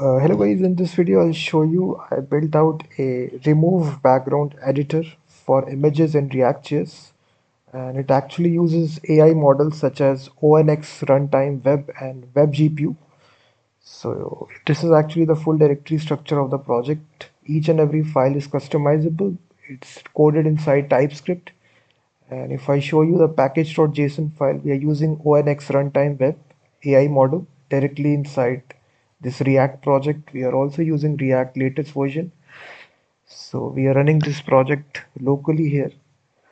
Hello guys, in this video I'll show you I built out a remove background editor for images in React.js, and it actually uses AI models such as onnxruntime web and WebGPU. So this is actually the full directory structure of the project. Each and every file is customizable. It's coded inside TypeScript, and if I show you the package.json file, we are using ONX runtime web AI model directly inside this React project. We are also using React latest version. So we are running this project locally here.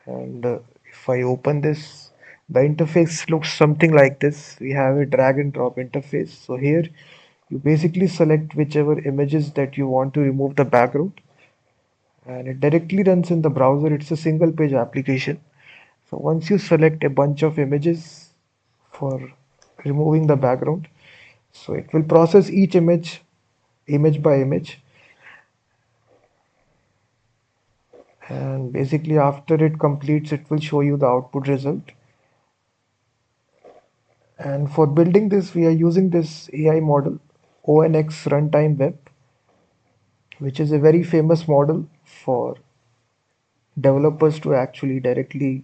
And if I open this, the interface looks something like this. We have a drag and drop interface. So here you basically select whichever images that you want to remove the background, and it directly runs in the browser. It's a single page application. So once you select a bunch of images for removing the background, so it will process each image by image, and basically after it completes it will show you the output result. And for building this we are using this AI model ONX runtime web, which is a very famous model for developers to actually directly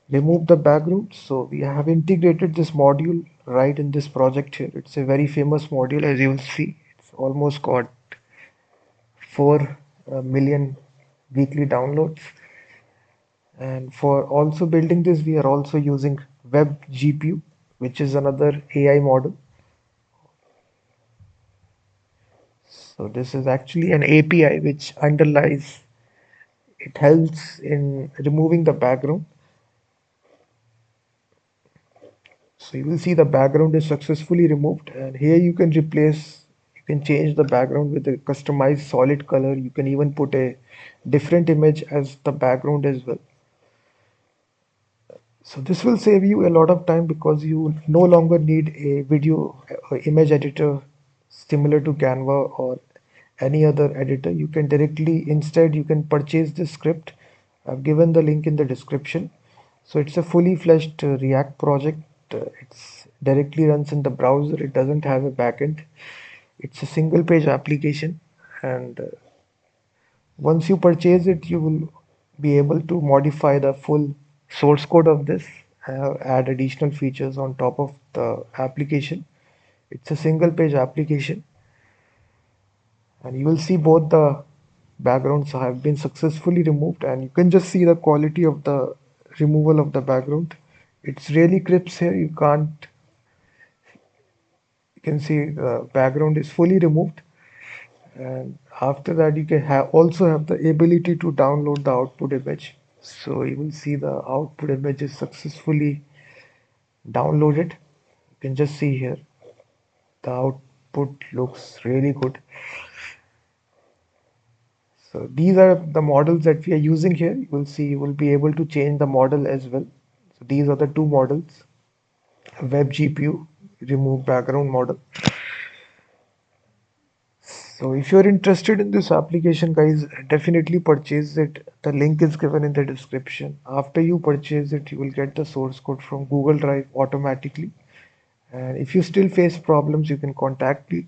remove the background. So we have integrated this module right in this project here. It's a very famous module, as you will see. It's almost got 4 million weekly downloads. And for also building this, we are also using WebGPU, which is another AI model. So this is actually an API which underlies, it helps in removing the background. So you will see the background is successfully removed, and here you can you can change the background with a customized solid color. You can even put a different image as the background as well. So this will save you a lot of time because you no longer need a video or image editor similar to Canva or any other editor. You can directly, instead you can purchase this script. I've given the link in the description. So it's a fully fledged React project. It's directly runs in the browser. It doesn't have a backend. It's a single page application, and once you purchase it, you will be able to modify the full source code of this, add additional features on top of the application. It's a single page application, and you will see both the backgrounds have been successfully removed, and you can just see the quality of the removal of the background. It's really crisp here. You can see the background is fully removed, and after that you can also have the ability to download the output image. So you will see the output image is successfully downloaded. You can just see here the output looks really good. So these are the models that we are using here. You will see, you will be able to change the model as well. So these are the two models: WebGPU remove background model. So if you're interested in this application, guys, definitely purchase it. The link is given in the description. After you purchase it, you will get the source code from Google Drive automatically. And if you still face problems, you can contact me.